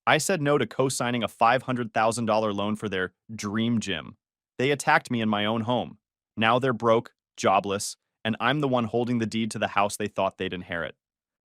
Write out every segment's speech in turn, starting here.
I said no to co-signing a $500,000 loan for their dream gym. They attacked me in my own home. Now they're broke, jobless, and I'm the one holding the deed to the house they thought they'd inherit.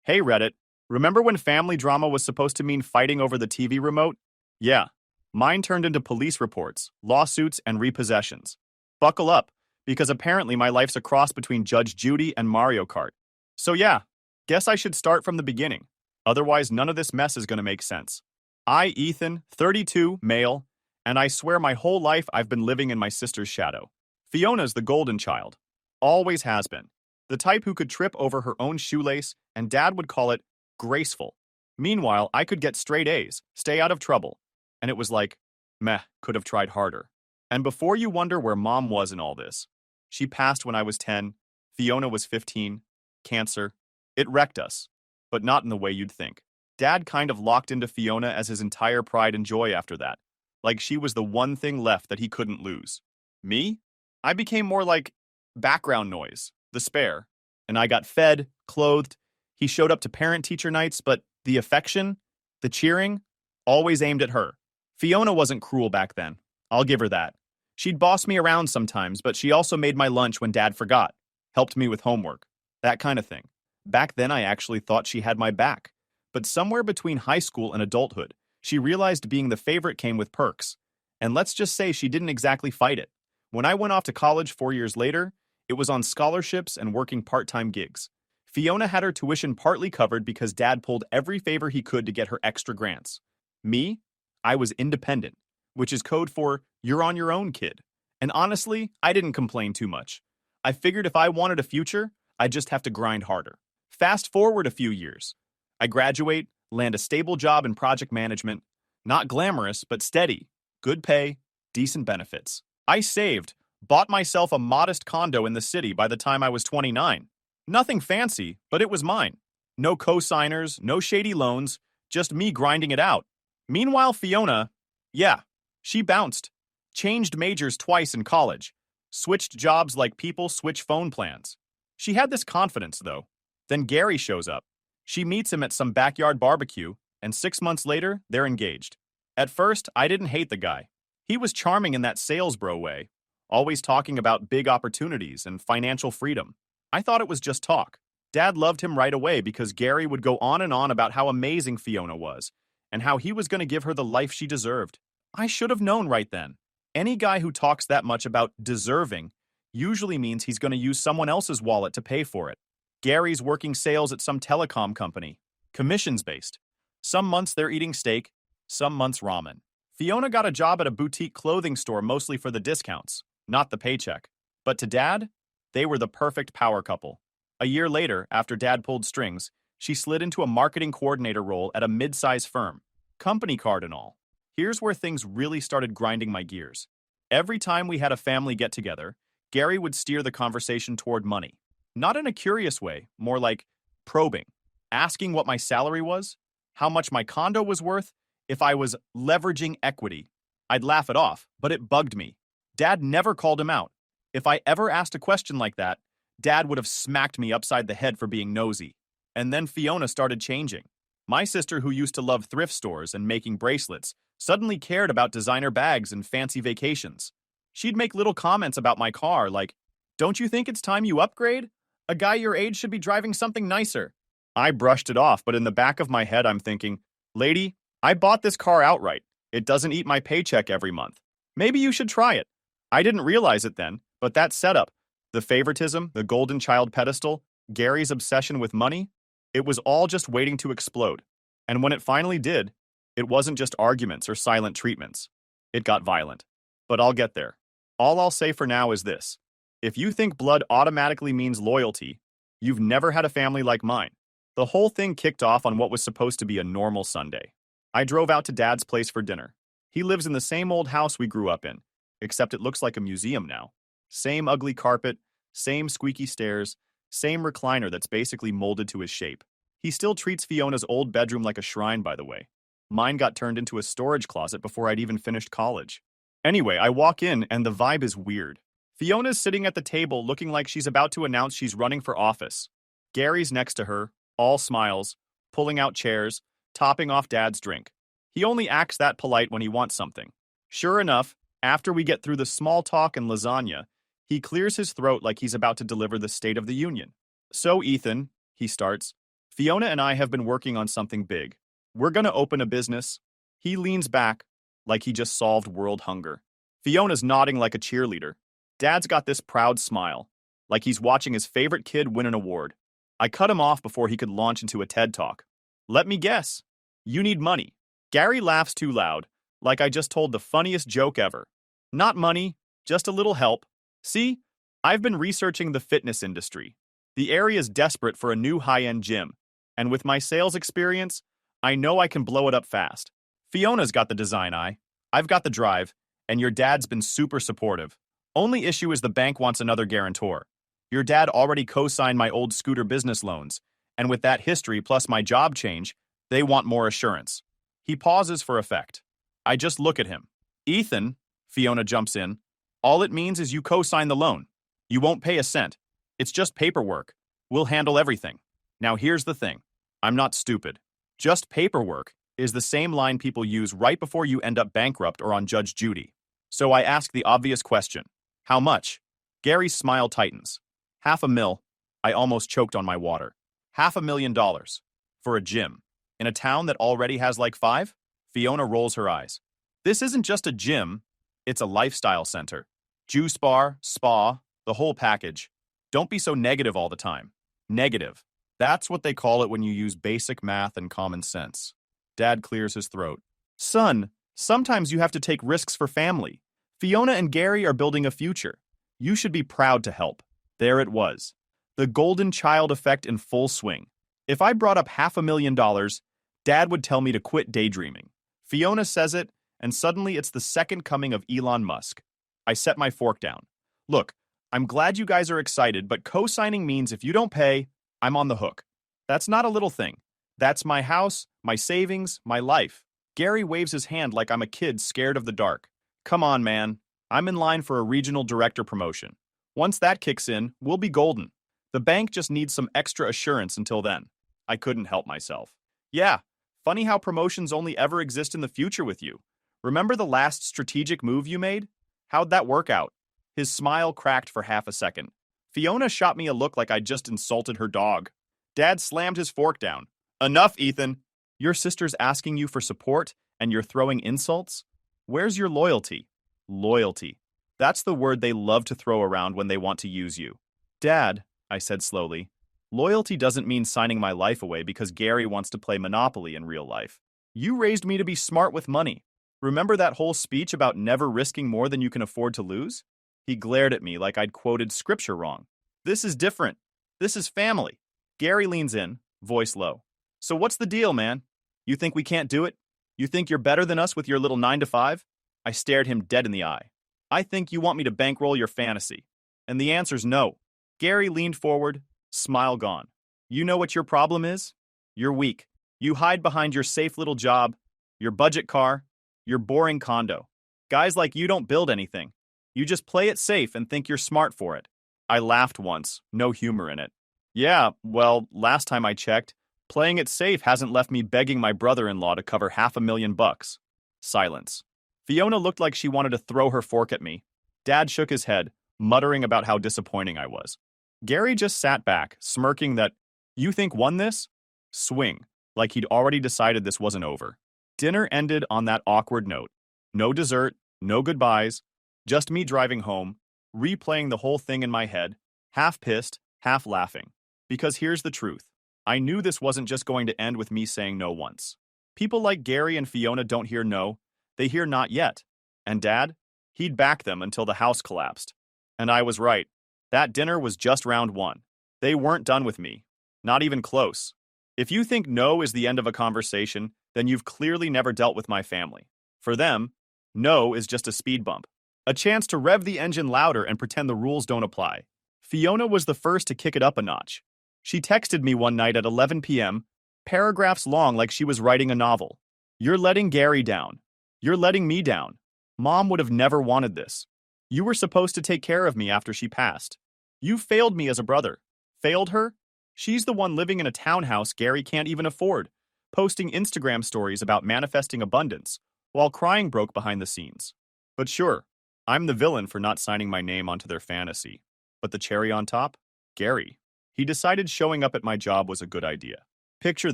Hey Reddit, remember when family drama was supposed to mean fighting over the TV remote? Yeah. Mine turned into police reports, lawsuits, and repossessions. Buckle up, because apparently my life's a cross between Judge Judy and Mario Kart. So yeah, guess I should start from the beginning. Otherwise, none of this mess is going to make sense. I, Ethan, 32, male, and I swear my whole life I've been living in my sister's shadow. Fiona's the golden child. Always has been. The type who could trip over her own shoelace, and Dad would call it graceful. Meanwhile, I could get straight A's, stay out of trouble. And it was like, meh, could have tried harder. And before you wonder where Mom was in all this, she passed when I was 10, Fiona was 15, cancer. It wrecked us, but not in the way you'd think. Dad kind of locked into Fiona as his entire pride and joy after that, like she was the one thing left that he couldn't lose. Me? I became more like background noise, the spare. And I got fed, clothed. He showed up to parent-teacher nights, but the affection, the cheering, always aimed at her. Fiona wasn't cruel back then. I'll give her that. She'd boss me around sometimes, but she also made my lunch when Dad forgot, helped me with homework, that kind of thing. Back then, I actually thought she had my back. But somewhere between high school and adulthood, she realized being the favorite came with perks. And let's just say she didn't exactly fight it. When I went off to college 4 years later, it was on scholarships and working part-time gigs. Fiona had her tuition partly covered because Dad pulled every favor he could to get her extra grants. Me? I was independent, which is code for you're on your own, kid. And honestly, I didn't complain too much. I figured if I wanted a future, I'd just have to grind harder. Fast forward a few years. I graduate, land a stable job in project management. Not glamorous, but steady. Good pay, decent benefits. I saved, bought myself a modest condo in the city by the time I was 29. Nothing fancy, but it was mine. No co-signers, no shady loans, just me grinding it out. Meanwhile, Fiona, yeah, she bounced. Changed majors twice in college. Switched jobs like people switch phone plans. She had this confidence, though. Then Gary shows up. She meets him at some backyard barbecue, and 6 months later, they're engaged. At first, I didn't hate the guy. He was charming in that sales bro way, always talking about big opportunities and financial freedom. I thought it was just talk. Dad loved him right away because Gary would go on and on about how amazing Fiona was, and how he was going to give her the life she deserved. I should have known right then. Any guy who talks that much about deserving usually means he's going to use someone else's wallet to pay for it. Gary's working sales at some telecom company, commissions-based. Some months they're eating steak, some months ramen. Fiona got a job at a boutique clothing store mostly for the discounts, not the paycheck. But to Dad, they were the perfect power couple. A year later, after Dad pulled strings, she slid into a marketing coordinator role at a mid-size firm, company card and all. Here's where things really started grinding my gears. Every time we had a family get-together, Gary would steer the conversation toward money. Not in a curious way, more like probing, asking what my salary was, how much my condo was worth, if I was leveraging equity. I'd laugh it off, but it bugged me. Dad never called him out. If I ever asked a question like that, Dad would have smacked me upside the head for being nosy. And then Fiona started changing. My sister, who used to love thrift stores and making bracelets, suddenly cared about designer bags and fancy vacations. She'd make little comments about my car like, "Don't you think it's time you upgrade? A guy your age should be driving something nicer." I brushed it off, but in the back of my head I'm thinking, "Lady, I bought this car outright. It doesn't eat my paycheck every month. Maybe you should try it." I didn't realize it then, but that setup, the favoritism, the golden child pedestal, Gary's obsession with money, it was all just waiting to explode. And when it finally did, it wasn't just arguments or silent treatments. It got violent. But I'll get there. All I'll say for now is this. If you think blood automatically means loyalty, you've never had a family like mine. The whole thing kicked off on what was supposed to be a normal Sunday. I drove out to Dad's place for dinner. He lives in the same old house we grew up in, except it looks like a museum now. Same ugly carpet, same squeaky stairs, same recliner that's basically molded to his shape. He still treats Fiona's old bedroom like a shrine, by the way. Mine got turned into a storage closet before I'd even finished college. Anyway, I walk in and the vibe is weird. Fiona's sitting at the table looking like she's about to announce she's running for office. Gary's next to her, all smiles, pulling out chairs, topping off Dad's drink. He only acts that polite when he wants something. Sure enough, after we get through the small talk and lasagna, he clears his throat like he's about to deliver the State of the Union. So, Ethan, he starts, Fiona and I have been working on something big. We're gonna open a business. He leans back like he just solved world hunger. Fiona's nodding like a cheerleader. Dad's got this proud smile, like he's watching his favorite kid win an award. I cut him off before he could launch into a TED talk. Let me guess. You need money. Gary laughs too loud, like I just told the funniest joke ever. Not money, just a little help. See, I've been researching the fitness industry. The area's desperate for a new high-end gym, and with my sales experience, I know I can blow it up fast. Fiona's got the design eye, I've got the drive, and your dad's been super supportive. Only issue is the bank wants another guarantor. Your dad already co-signed my old scooter business loans, and with that history plus my job change, they want more assurance. He pauses for effect. I just look at him. Ethan, Fiona jumps in, all it means is you co-sign the loan. You won't pay a cent. It's just paperwork. We'll handle everything. Now here's the thing. I'm not stupid. Just paperwork is the same line people use right before you end up bankrupt or on Judge Judy. So I ask the obvious question. How much? Gary's smile tightens. $500,000. I almost choked on my water. $500,000. For a gym. In a town that already has like 5? Fiona rolls her eyes. This isn't just a gym, it's a lifestyle center. Juice bar, spa, the whole package. Don't be so negative all the time. Negative. That's what they call it when you use basic math and common sense. Dad clears his throat. Son, sometimes you have to take risks for family. Fiona and Gary are building a future. You should be proud to help. There it was. The golden child effect in full swing. If I brought up $500,000, Dad would tell me to quit daydreaming. Fiona says it, and suddenly it's the second coming of Elon Musk. I set my fork down. Look, I'm glad you guys are excited, but co-signing means if you don't pay, I'm on the hook. That's not a little thing. That's my house, my savings, my life. Gary waves his hand like I'm a kid scared of the dark. Come on, man. I'm in line for a regional director promotion. Once that kicks in, we'll be golden. The bank just needs some extra assurance until then. I couldn't help myself. Yeah, funny how promotions only ever exist in the future with you. Remember the last strategic move you made? How'd that work out? His smile cracked for half a second. Fiona shot me a look like I'd just insulted her dog. Dad slammed his fork down. Enough, Ethan. Your sister's asking you for support, and you're throwing insults? Where's your loyalty? Loyalty. That's the word they love to throw around when they want to use you. Dad, I said slowly, loyalty doesn't mean signing my life away because Gary wants to play Monopoly in real life. You raised me to be smart with money. Remember that whole speech about never risking more than you can afford to lose? He glared at me like I'd quoted scripture wrong. This is different. This is family. Gary leans in, voice low. So what's the deal, man? You think we can't do it? You think you're better than us with your little 9 to 5? I stared him dead in the eye. I think you want me to bankroll your fantasy. And the answer's no. Gary leaned forward, smile gone. You know what your problem is? You're weak. You hide behind your safe little job, your budget car, your boring condo. Guys like you don't build anything. You just play it safe and think you're smart for it. I laughed once, no humor in it. Yeah, well, last time I checked, playing it safe hasn't left me begging my brother-in-law to cover $500,000. Silence. Fiona looked like she wanted to throw her fork at me. Dad shook his head, muttering about how disappointing I was. Gary just sat back, smirking that, you think won this? Swing, like he'd already decided this wasn't over. Dinner ended on that awkward note. No dessert, no goodbyes, just me driving home, replaying the whole thing in my head, half pissed, half laughing. Because here's the truth. I knew this wasn't just going to end with me saying no once. People like Gary and Fiona don't hear no, they hear not yet. And Dad? He'd back them until the house collapsed. And I was right. That dinner was just round one. They weren't done with me. Not even close. If you think no is the end of a conversation, then you've clearly never dealt with my family. For them, no is just a speed bump. A chance to rev the engine louder and pretend the rules don't apply. Fiona was the first to kick it up a notch. She texted me one night at 11 p.m., paragraphs long like she was writing a novel. You're letting Gary down. You're letting me down. Mom would have never wanted this. You were supposed to take care of me after she passed. You failed me as a brother. Failed her? She's the one living in a townhouse Gary can't even afford. posting Instagram stories about manifesting abundance, while crying broke behind the scenes. But sure, I'm the villain for not signing my name onto their fantasy. But the cherry on top? Gary. He decided showing up at my job was a good idea. Picture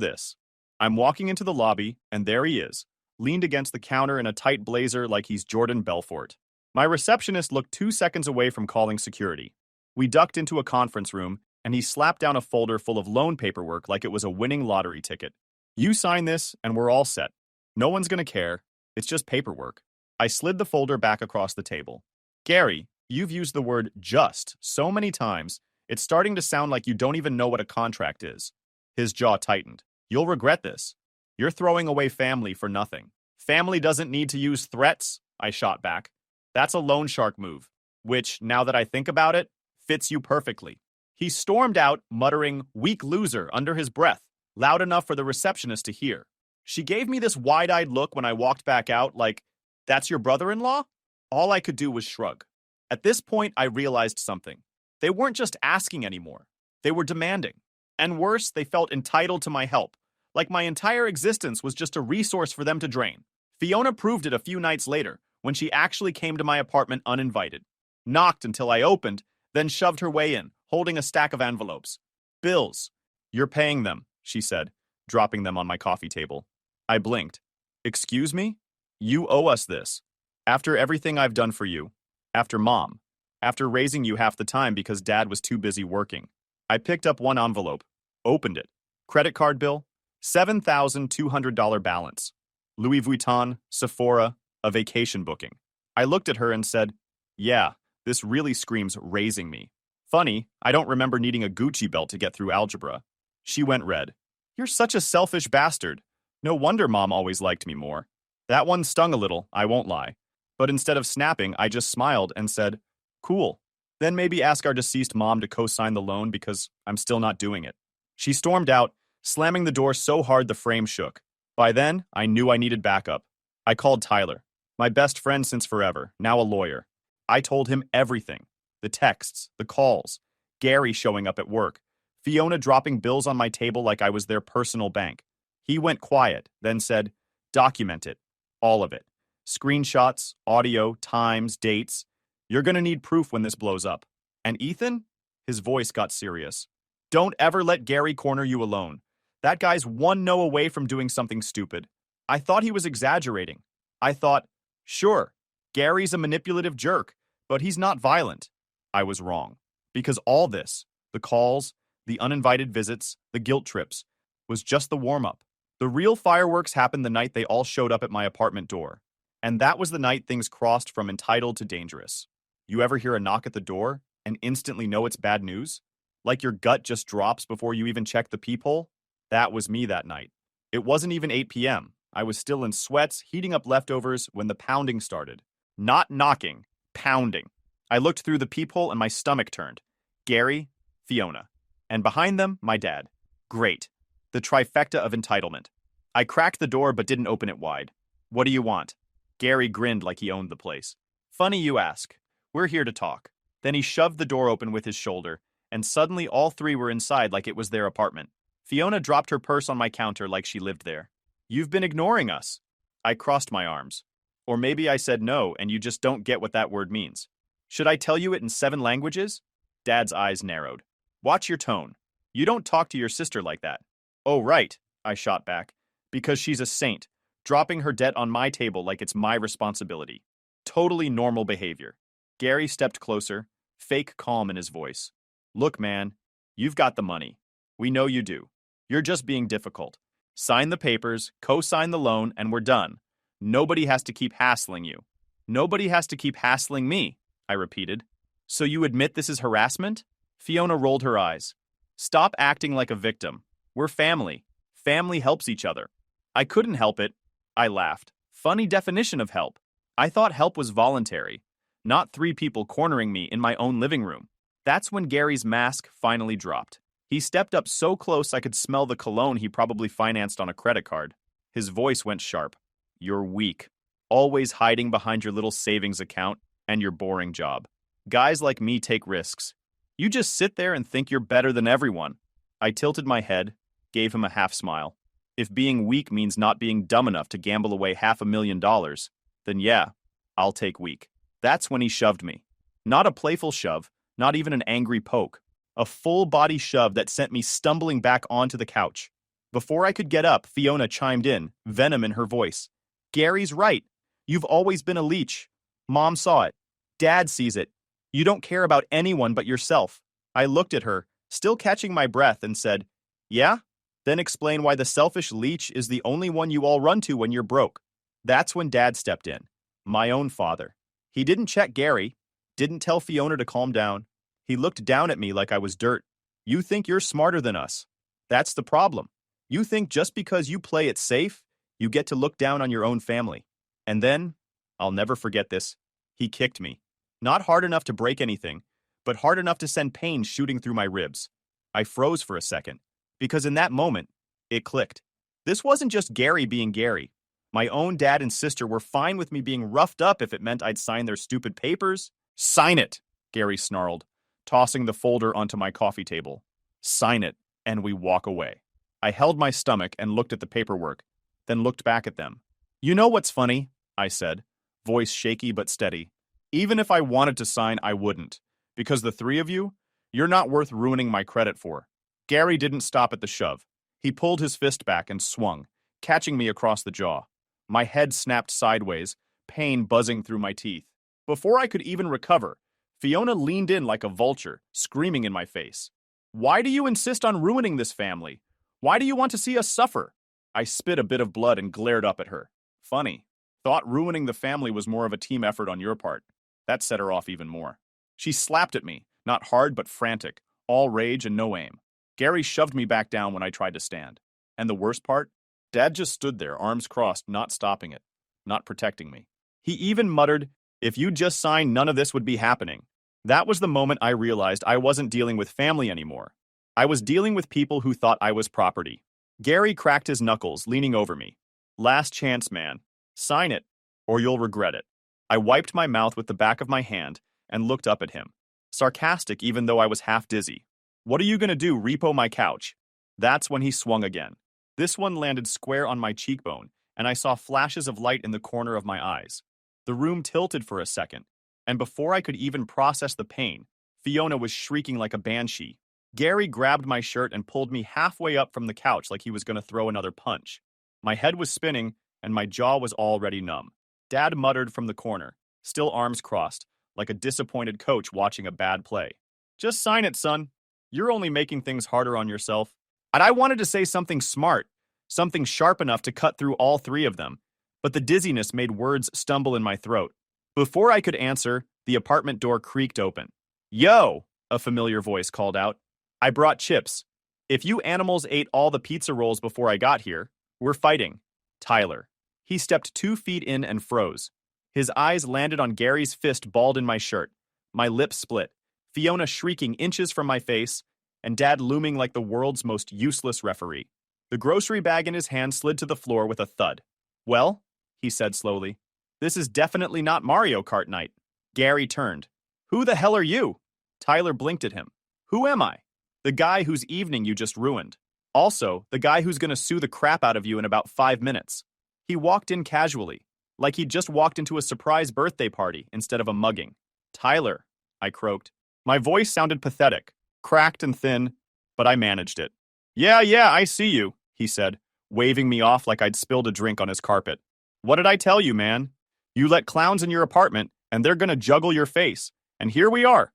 this. I'm walking into the lobby, and there he is, leaned against the counter in a tight blazer like he's Jordan Belfort. My receptionist looked 2 seconds away from calling security. We ducked into a conference room, and he slapped down a folder full of loan paperwork like it was a winning lottery ticket. You sign this, and we're all set. No one's gonna care. It's just paperwork. I slid the folder back across the table. Gary, you've used the word just so many times, it's starting to sound like you don't even know what a contract is. His jaw tightened. You'll regret this. You're throwing away family for nothing. Family doesn't need to use threats, I shot back. That's a loan shark move, which, now that I think about it, fits you perfectly. He stormed out, muttering, "Weak loser," under his breath, loud enough for the receptionist to hear. She gave me this wide-eyed look when I walked back out, like, "That's your brother-in-law?" All I could do was shrug. At this point, I realized something. They weren't just asking anymore. They were demanding. And worse, they felt entitled to my help, like my entire existence was just a resource for them to drain. Fiona proved it a few nights later, when she actually came to my apartment uninvited. Knocked until I opened, then shoved her way in, holding a stack of envelopes. "Bills. You're paying them," she said, dropping them on my coffee table. I blinked. "Excuse me? You owe us this. After everything I've done for you. After Mom. After raising you half the time because Dad was too busy working." I picked up one envelope, opened it. Credit card bill, $7,200 balance. Louis Vuitton, Sephora, a vacation booking. I looked at her and said, "Yeah, this really screams raising me. Funny, I don't remember needing a Gucci belt to get through algebra." She went red. "You're such a selfish bastard. No wonder Mom always liked me more." That one stung a little, I won't lie. But instead of snapping, I just smiled and said, "Cool. Then maybe ask our deceased mom to co-sign the loan because I'm still not doing it." She stormed out, slamming the door so hard the frame shook. By then, I knew I needed backup. I called Tyler, my best friend since forever, now a lawyer. I told him everything. The texts, the calls, Gary showing up at work, Fiona dropping bills on my table like I was their personal bank. He went quiet, then said, "Document it. All of it. Screenshots, audio, times, dates. You're gonna need proof when this blows up. And Ethan?" His voice got serious. "Don't ever let Gary corner you alone. That guy's one no away from doing something stupid." I thought he was exaggerating. I thought, sure, Gary's a manipulative jerk, but he's not violent. I was wrong. Because all this, the calls, the uninvited visits, the guilt trips, was just the warm-up. The real fireworks happened the night they all showed up at my apartment door. And that was the night things crossed from entitled to dangerous. You ever hear a knock at the door and instantly know it's bad news? Like your gut just drops before you even check the peephole? That was me that night. It wasn't even 8 p.m. I was still in sweats, heating up leftovers when the pounding started. Not knocking, pounding. I looked through the peephole and my stomach turned. Gary, Fiona. And behind them, my dad. Great. The trifecta of entitlement. I cracked the door but didn't open it wide. "What do you want?" Gary grinned like he owned the place. "Funny you ask. We're here to talk." Then he shoved the door open with his shoulder, and suddenly all three were inside like it was their apartment. Fiona dropped her purse on my counter like she lived there. "You've been ignoring us." I crossed my arms. Or maybe I said no, and you just don't get what that word means. "Should I tell you it in 7 languages? Dad's eyes narrowed. "Watch your tone. You don't talk to your sister like that." "Oh, right," I shot back. "Because she's a saint, dropping her debt on my table like it's my responsibility. Totally normal behavior." Gary stepped closer, fake calm in his voice. "Look, man, you've got the money. We know you do. You're just being difficult. Sign the papers, co-sign the loan, and we're done. Nobody has to keep hassling you." "Nobody has to keep hassling me," I repeated. "So you admit this is harassment?" Fiona rolled her eyes. "Stop acting like a victim. We're family. Family helps each other." I couldn't help it. I laughed. Funny definition of help. I thought help was voluntary, not 3 people cornering me in my own living room. That's when Gary's mask finally dropped. He stepped up so close I could smell the cologne he probably financed on a credit card. His voice went sharp. "You're weak. Always hiding behind your little savings account and your boring job. Guys like me take risks. You just sit there and think you're better than everyone." I tilted my head, gave him a half smile. If being weak means not being dumb enough to gamble away $500,000, then yeah, I'll take weak. That's when he shoved me. Not a playful shove, not even an angry poke. A full body shove that sent me stumbling back onto the couch. Before I could get up, Fiona chimed in, venom in her voice. Gary's right. You've always been a leech. Mom saw it. Dad sees it. You don't care about anyone but yourself. I looked at her, still catching my breath, and said, Yeah? Then explain why the selfish leech is the only one you all run to when you're broke. That's when Dad stepped in. My own father. He didn't check Gary, didn't tell Fiona to calm down. He looked down at me like I was dirt. You think you're smarter than us. That's the problem. You think just because you play it safe, you get to look down on your own family. And then, I'll never forget this, he kicked me. Not hard enough to break anything, but hard enough to send pain shooting through my ribs. I froze for a second, because in that moment, it clicked. This wasn't just Gary being Gary. My own dad and sister were fine with me being roughed up if it meant I'd sign their stupid papers. Sign it, Gary snarled, tossing the folder onto my coffee table. Sign it, and we walk away. I held my stomach and looked at the paperwork, then looked back at them. You know what's funny? I said, voice shaky but steady. Even if I wanted to sign, I wouldn't. Because the three of you, you're not worth ruining my credit for. Gary didn't stop at the shove. He pulled his fist back and swung, catching me across the jaw. My head snapped sideways, pain buzzing through my teeth. Before I could even recover, Fiona leaned in like a vulture, screaming in my face. Why do you insist on ruining this family? Why do you want to see us suffer? I spit a bit of blood and glared up at her. Funny. Thought ruining the family was more of a team effort on your part. That set her off even more. She slapped at me, not hard but frantic, all rage and no aim. Gary shoved me back down when I tried to stand. And the worst part? Dad just stood there, arms crossed, not stopping it, not protecting me. He even muttered, if you'd just signed, none of this would be happening. That was the moment I realized I wasn't dealing with family anymore. I was dealing with people who thought I was property. Gary cracked his knuckles, leaning over me. Last chance, man. Sign it, or you'll regret it. I wiped my mouth with the back of my hand and looked up at him. Sarcastic even though I was half dizzy. What are you gonna do, repo my couch? That's when he swung again. This one landed square on my cheekbone, and I saw flashes of light in the corner of my eyes. The room tilted for a second, and before I could even process the pain, Fiona was shrieking like a banshee. Gary grabbed my shirt and pulled me halfway up from the couch like he was going to throw another punch. My head was spinning, and my jaw was already numb. Dad muttered from the corner, still arms crossed, like a disappointed coach watching a bad play. Just sign it, son. You're only making things harder on yourself. And I wanted to say something smart, something sharp enough to cut through all three of them, but the dizziness made words stumble in my throat. Before I could answer, the apartment door creaked open. Yo, a familiar voice called out. I brought chips. If you animals ate all the pizza rolls before I got here, we're fighting. Tyler. He stepped 2 feet in and froze. His eyes landed on Gary's fist balled in my shirt. My lips split, Fiona shrieking inches from my face, and Dad looming like the world's most useless referee. The grocery bag in his hand slid to the floor with a thud. Well, he said slowly, this is definitely not Mario Kart night. Gary turned. Who the hell are you? Tyler blinked at him. Who am I? The guy whose evening you just ruined. Also, the guy who's gonna sue the crap out of you in about 5 minutes. He walked in casually, like he'd just walked into a surprise birthday party instead of a mugging. Tyler, I croaked. My voice sounded pathetic, cracked and thin, but I managed it. Yeah, I see you, he said, waving me off like I'd spilled a drink on his carpet. What did I tell you, man? You let clowns in your apartment, and they're gonna juggle your face. And here we are.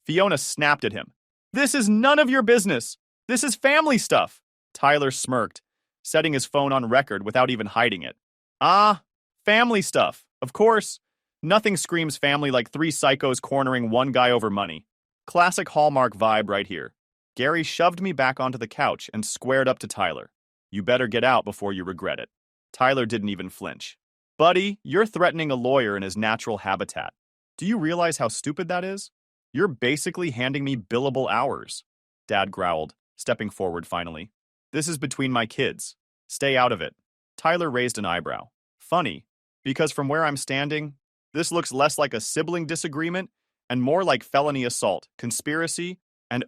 Fiona snapped at him. This is none of your business. This is family stuff. Tyler smirked, setting his phone on record without even hiding it. Ah, family stuff. Of course. Nothing screams family like 3 psychos cornering one guy over money. Classic Hallmark vibe right here. Gary shoved me back onto the couch and squared up to Tyler. You better get out before you regret it. Tyler didn't even flinch. Buddy, you're threatening a lawyer in his natural habitat. Do you realize how stupid that is? You're basically handing me billable hours. Dad growled, stepping forward finally. This is between my kids. Stay out of it. Tyler raised an eyebrow. Funny, because from where I'm standing, this looks less like a sibling disagreement and more like felony assault, conspiracy, and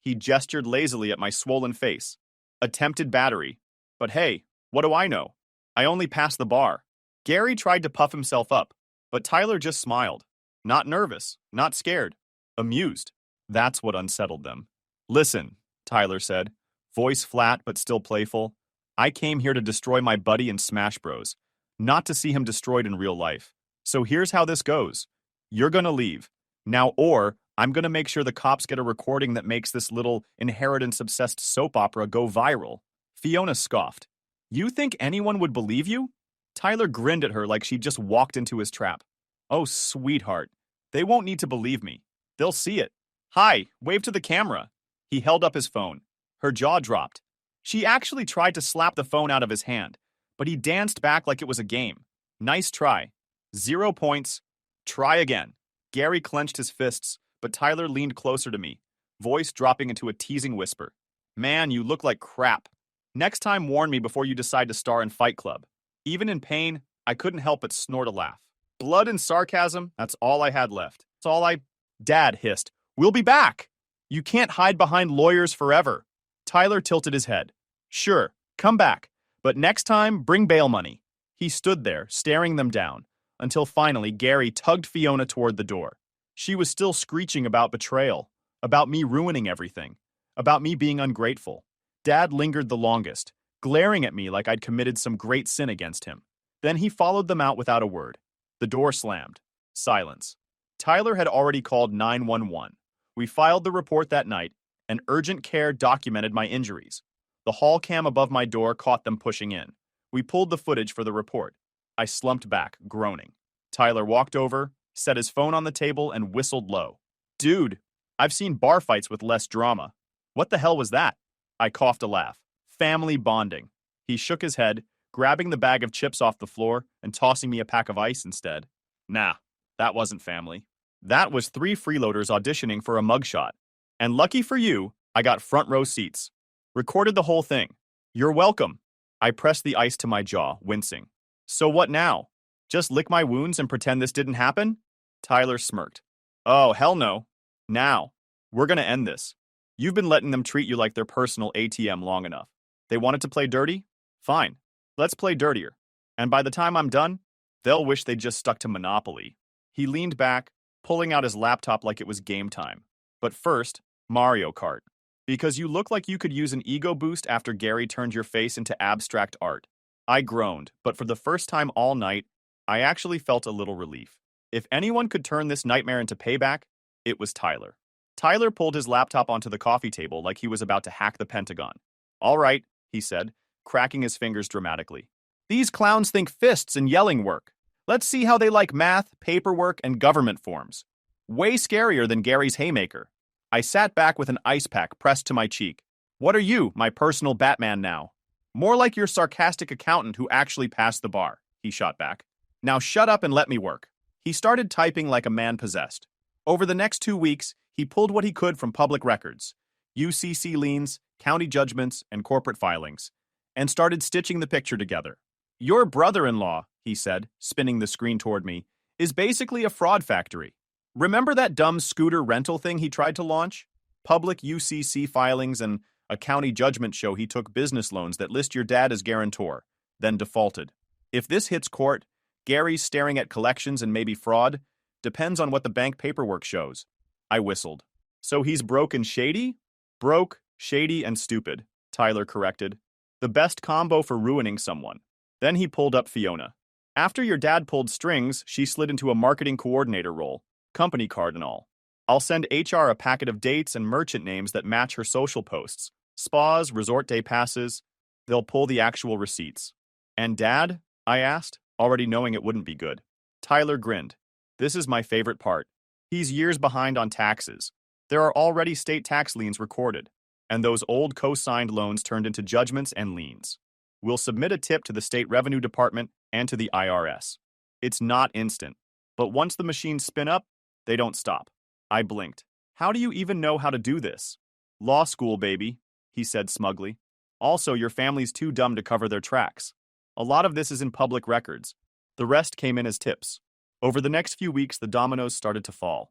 he gestured lazily at my swollen face. Attempted battery. But hey, what do I know? I only passed the bar. Gary tried to puff himself up, but Tyler just smiled. Not nervous, not scared, amused. That's what unsettled them. Listen, Tyler said, voice flat but still playful. I came here to destroy my buddy in Smash Bros, not to see him destroyed in real life. So here's how this goes. You're gonna leave. Now, or I'm gonna make sure the cops get a recording that makes this little inheritance-obsessed soap opera go viral. Fiona scoffed. You think anyone would believe you? Tyler grinned at her like she'd just walked into his trap. Oh, sweetheart. They won't need to believe me. They'll see it. Hi, wave to the camera. He held up his phone. Her jaw dropped. She actually tried to slap the phone out of his hand, but he danced back like it was a game. Nice try. 0 points. Try again. Gary clenched his fists, but Tyler leaned closer to me, voice dropping into a teasing whisper. Man, you look like crap. Next time warn me before you decide to star in Fight Club. Even in pain, I couldn't help but snort a laugh. Blood and sarcasm, that's all I had left. That's all I... Dad hissed. We'll be back! You can't hide behind lawyers forever. Tyler tilted his head. Sure, come back. But next time, bring bail money. He stood there, staring them down, until finally Gary tugged Fiona toward the door. She was still screeching about betrayal, about me ruining everything, about me being ungrateful. Dad lingered the longest, glaring at me like I'd committed some great sin against him. Then he followed them out without a word. The door slammed. Silence. Tyler had already called 911. We filed the report that night, and urgent care documented my injuries. The hall cam above my door caught them pushing in. We pulled the footage for the report. I slumped back, groaning. Tyler walked over, set his phone on the table, and whistled low. Dude, I've seen bar fights with less drama. What the hell was that? I coughed a laugh. Family bonding. He shook his head, grabbing the bag of chips off the floor and tossing me a pack of ice instead. Nah, that wasn't family. That was 3 freeloaders auditioning for a mugshot. And lucky for you, I got front row seats. Recorded the whole thing. You're welcome. I pressed the ice to my jaw, wincing. So what now? Just lick my wounds and pretend this didn't happen? Tyler smirked. Oh, hell no. Now, we're gonna end this. You've been letting them treat you like their personal ATM long enough. They wanted to play dirty? Fine. Let's play dirtier. And by the time I'm done, they'll wish they'd just stuck to Monopoly. He leaned back, pulling out his laptop like it was game time. But first, Mario Kart. Because you look like you could use an ego boost after Gary turned your face into abstract art. I groaned, but for the first time all night, I actually felt a little relief. If anyone could turn this nightmare into payback, it was Tyler. Tyler pulled his laptop onto the coffee table like he was about to hack the Pentagon. All right, he said, cracking his fingers dramatically. These clowns think fists and yelling work. Let's see how they like math, paperwork, and government forms. Way scarier than Gary's haymaker. I sat back with an ice pack pressed to my cheek. What are you, my personal Batman now? More like your sarcastic accountant who actually passed the bar, he shot back. Now shut up and let me work. He started typing like a man possessed. Over the next 2 weeks, he pulled what he could from public records, UCC liens, county judgments, and corporate filings, and started stitching the picture together. Your brother-in-law, he said, spinning the screen toward me, is basically a fraud factory. Remember that dumb scooter rental thing he tried to launch? Public UCC filings and a county judgment show he took business loans that list your dad as guarantor, then defaulted. If this hits court, Gary's staring at collections and maybe fraud. Depends on what the bank paperwork shows. I whistled. So he's broke and shady? Broke, shady, and stupid, Tyler corrected. The best combo for ruining someone. Then he pulled up Fiona. After your dad pulled strings, she slid into a marketing coordinator role, company card and all. I'll send HR a packet of dates and merchant names that match her social posts. Spas, resort day passes. They'll pull the actual receipts. And Dad? I asked, already knowing it wouldn't be good. Tyler grinned. This is my favorite part. He's years behind on taxes. There are already state tax liens recorded, and those old co-signed loans turned into judgments and liens. We'll submit a tip to the state revenue department and to the IRS. It's not instant, but once the machines spin up, they don't stop. I blinked. How do you even know how to do this? Law school, baby, he said smugly. Also, your family's too dumb to cover their tracks. A lot of this is in public records. The rest came in as tips. Over the next few weeks, the dominoes started to fall.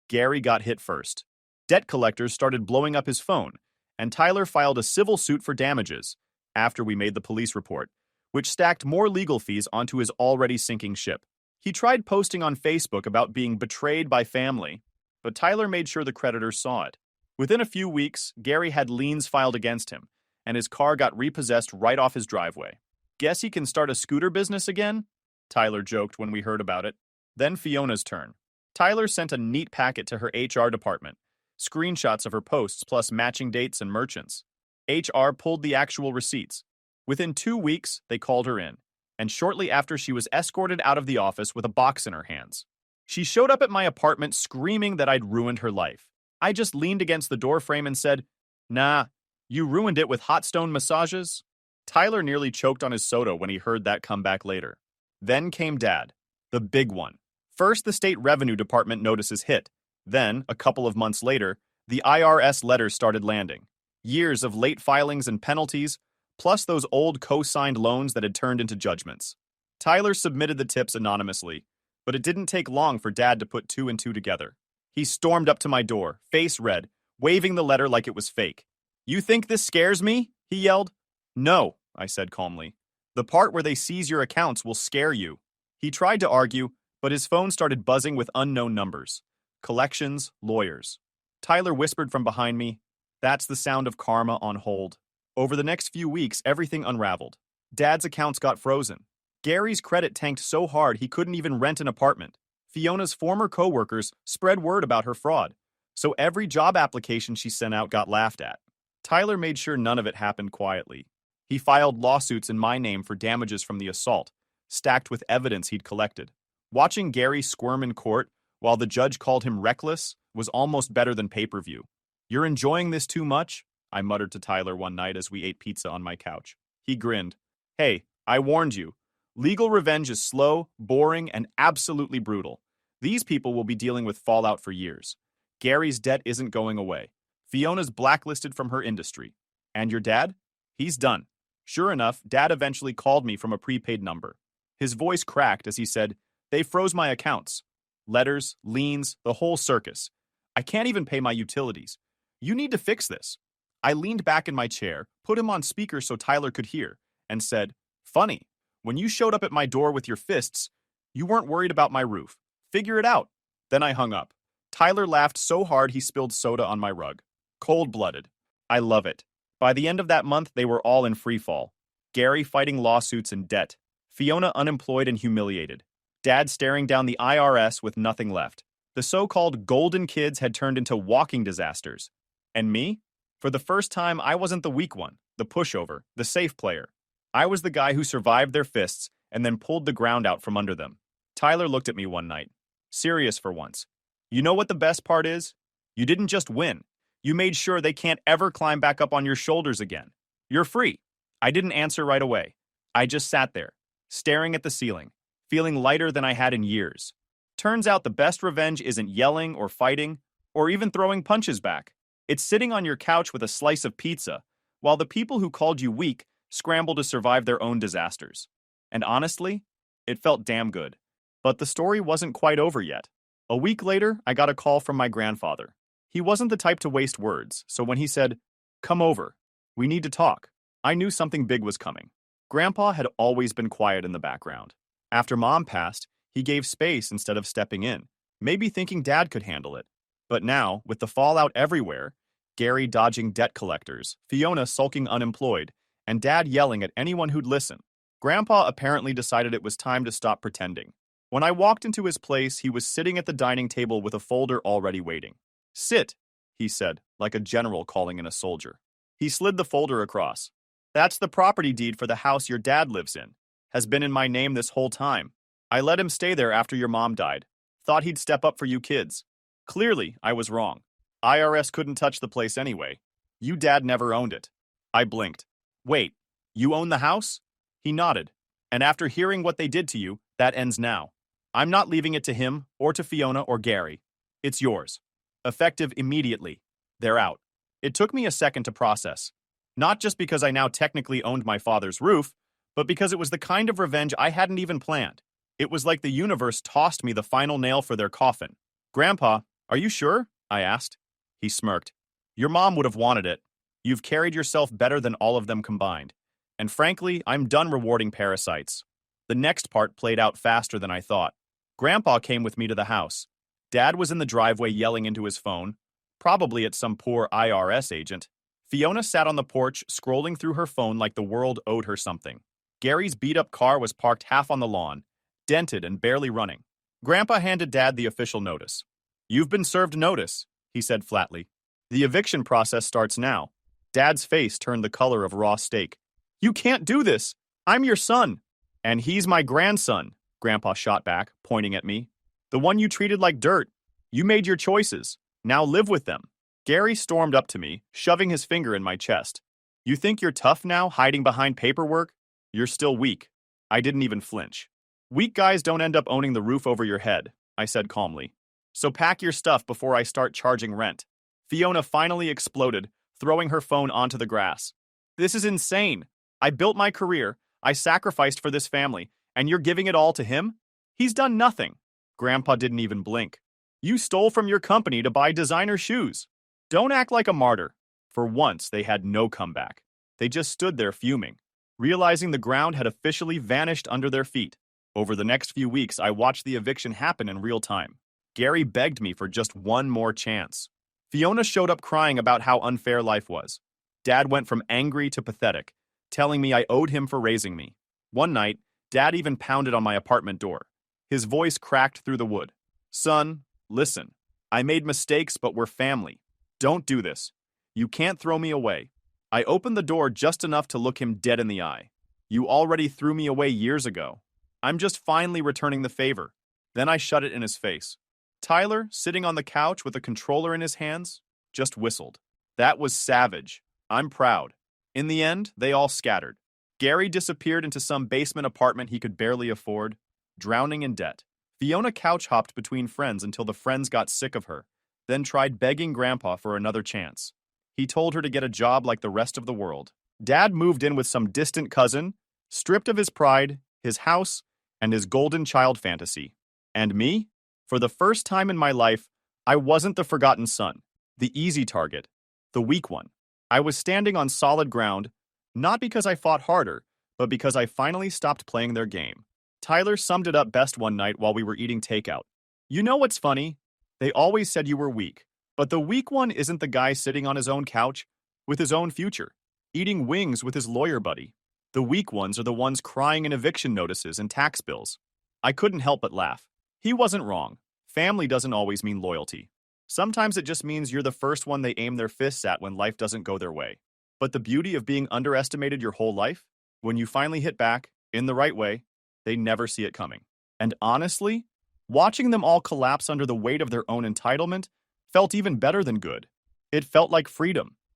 Gary got hit first. Debt collectors started blowing up his phone, and Tyler filed a civil suit for damages, after we made the police report, which stacked more legal fees onto his already sinking ship. He tried posting on Facebook about being betrayed by family, but Tyler made sure the creditors saw it. Within a few weeks, Gary had liens filed against him, and his car got repossessed right off his driveway. Guess he can start a scooter business again? Tyler joked when we heard about it. Then Fiona's turn. Tyler sent a neat packet to her HR department, screenshots of her posts plus matching dates and merchants. HR pulled the actual receipts. Within 2 weeks, they called her in, and shortly after she was escorted out of the office with a box in her hands. She showed up at my apartment screaming that I'd ruined her life. I just leaned against the doorframe and said, "Nah, you ruined it with hot stone massages?" Tyler nearly choked on his soda when he heard that come back later. Then came Dad, the big one. First, the state revenue department notices hit. Then, a couple of months later, the IRS letters started landing. Years of late filings and penalties, plus those old co-signed loans that had turned into judgments. Tyler submitted the tips anonymously, but it didn't take long for Dad to put 2 and 2 together. He stormed up to my door, face red, waving the letter like it was fake. "You think this scares me?" he yelled. "No," I said calmly. "The part where they seize your accounts will scare you." He tried to argue, but his phone started buzzing with unknown numbers. Collections, lawyers. Tyler whispered from behind me, "That's the sound of karma on hold." Over the next few weeks, everything unraveled. Dad's accounts got frozen. Gary's credit tanked so hard he couldn't even rent an apartment. Fiona's former co-workers spread word about her fraud, so every job application she sent out got laughed at. Tyler made sure none of it happened quietly. He filed lawsuits in my name for damages from the assault, stacked with evidence he'd collected. Watching Gary squirm in court while the judge called him reckless was almost better than pay-per-view. "You're enjoying this too much?" I muttered to Tyler one night as we ate pizza on my couch. He grinned. "Hey, I warned you. Legal revenge is slow, boring, and absolutely brutal. These people will be dealing with fallout for years. Gary's debt isn't going away. Fiona's blacklisted from her industry. And your dad? He's done." Sure enough, Dad eventually called me from a prepaid number. His voice cracked as he said, "They froze my accounts. Letters, liens, the whole circus. I can't even pay my utilities. You need to fix this." I leaned back in my chair, put him on speaker so Tyler could hear, and said, "Funny, when you showed up at my door with your fists, you weren't worried about my roof. Figure it out." Then I hung up. Tyler laughed so hard he spilled soda on my rug. Cold-blooded. I love it. By the end of that month, they were all in freefall. Gary fighting lawsuits and debt. Fiona unemployed and humiliated. Dad staring down the IRS with nothing left. The so-called golden kids had turned into walking disasters. And me? For the first time, I wasn't the weak one, the pushover, the safe player. I was the guy who survived their fists and then pulled the ground out from under them. Tyler looked at me one night, serious for once. "You know what the best part is? You didn't just win. You made sure they can't ever climb back up on your shoulders again. You're free." I didn't answer right away. I just sat there, staring at the ceiling, feeling lighter than I had in years. Turns out the best revenge isn't yelling or fighting, or even throwing punches back. It's sitting on your couch with a slice of pizza, while the people who called you weak scramble to survive their own disasters. And honestly, it felt damn good. But the story wasn't quite over yet. A week later, I got a call from my grandfather. He wasn't the type to waste words, so when he said, "Come over, we need to talk," I knew something big was coming. Grandpa had always been quiet in the background. After Mom passed, he gave space instead of stepping in, maybe thinking Dad could handle it. But now, with the fallout everywhere, Gary dodging debt collectors, Fiona sulking unemployed, and Dad yelling at anyone who'd listen, Grandpa apparently decided it was time to stop pretending. When I walked into his place, he was sitting at the dining table with a folder already waiting. "Sit," he said, like a general calling in a soldier. He slid the folder across. "That's the property deed for the house your dad lives in. Has been in my name this whole time. I let him stay there after your mom died. Thought he'd step up for you kids. Clearly, I was wrong. IRS couldn't touch the place anyway. You dad never owned it." I blinked. "Wait, you own the house?" He nodded. "And after hearing what they did to you, that ends now. I'm not leaving it to him, or to Fiona or Gary. It's yours. Effective immediately. They're out." It took me a second to process. Not just because I now technically owned my father's roof, but because it was the kind of revenge I hadn't even planned. It was like the universe tossed me the final nail for their coffin. "Grandpa, are you sure?" I asked. He smirked. "Your mom would have wanted it. You've carried yourself better than all of them combined. And frankly, I'm done rewarding parasites. The next part played out faster than I thought. Grandpa came with me to the house. Dad was in the driveway yelling into his phone, probably at some poor IRS agent. Fiona sat on the porch, scrolling through her phone like the world owed her something. Gary's beat-up car was parked half on the lawn, dented and barely running. Grandpa handed Dad the official notice. "You've been served notice," he said flatly. "The eviction process starts now." Dad's face turned the color of raw steak. "You can't do this! I'm your son!" "And he's my grandson," Grandpa shot back, pointing at me. "The one you treated like dirt. You made your choices. Now live with them." Gary stormed up to me, shoving his finger in my chest. "You think you're tough now, hiding behind paperwork? You're still weak." I didn't even flinch. "Weak guys don't end up owning the roof over your head," I said calmly. "So pack your stuff before I start charging rent." Fiona finally exploded, throwing her phone onto the grass. "This is insane. I built my career, I sacrificed for this family, and you're giving it all to him? He's done nothing." Grandpa didn't even blink. "You stole from your company to buy designer shoes. Don't act like a martyr." For once, they had no comeback. They just stood there fuming, realizing the ground had officially vanished under their feet. Over the next few weeks, I watched the eviction happen in real time. Gary begged me for just one more chance. Fiona showed up crying about how unfair life was. Dad went from angry to pathetic, telling me I owed him for raising me. One night, Dad even pounded on my apartment door. His voice cracked through the wood. "Son, listen. I made mistakes, but we're family. Don't do this. You can't throw me away." I opened the door just enough to look him dead in the eye. "You already threw me away years ago. I'm just finally returning the favor." Then I shut it in his face. Tyler, sitting on the couch with a controller in his hands, just whistled. That was savage. I'm proud. In the end, they all scattered. Gary disappeared into some basement apartment he could barely afford, drowning in debt. Fiona couch-hopped between friends until the friends got sick of her, then tried begging Grandpa for another chance. He told her to get a job like the rest of the world. Dad moved in with some distant cousin, stripped of his pride, his house, and his golden child fantasy. And me? For the first time in my life, I wasn't the forgotten son, the easy target, the weak one. I was standing on solid ground, not because I fought harder, but because I finally stopped playing their game. Tyler summed it up best one night while we were eating takeout. "You know what's funny? They always said you were weak, but the weak one isn't the guy sitting on his own couch, with his own future, eating wings with his lawyer buddy. The weak ones are the ones crying in eviction notices and tax bills." I couldn't help but laugh. He wasn't wrong. Family doesn't always mean loyalty. Sometimes it just means you're the first one they aim their fists at when life doesn't go their way. But the beauty of being underestimated your whole life, when you finally hit back, in the right way, they never see it coming. And honestly, watching them all collapse under the weight of their own entitlement felt even better than good. It felt like freedom.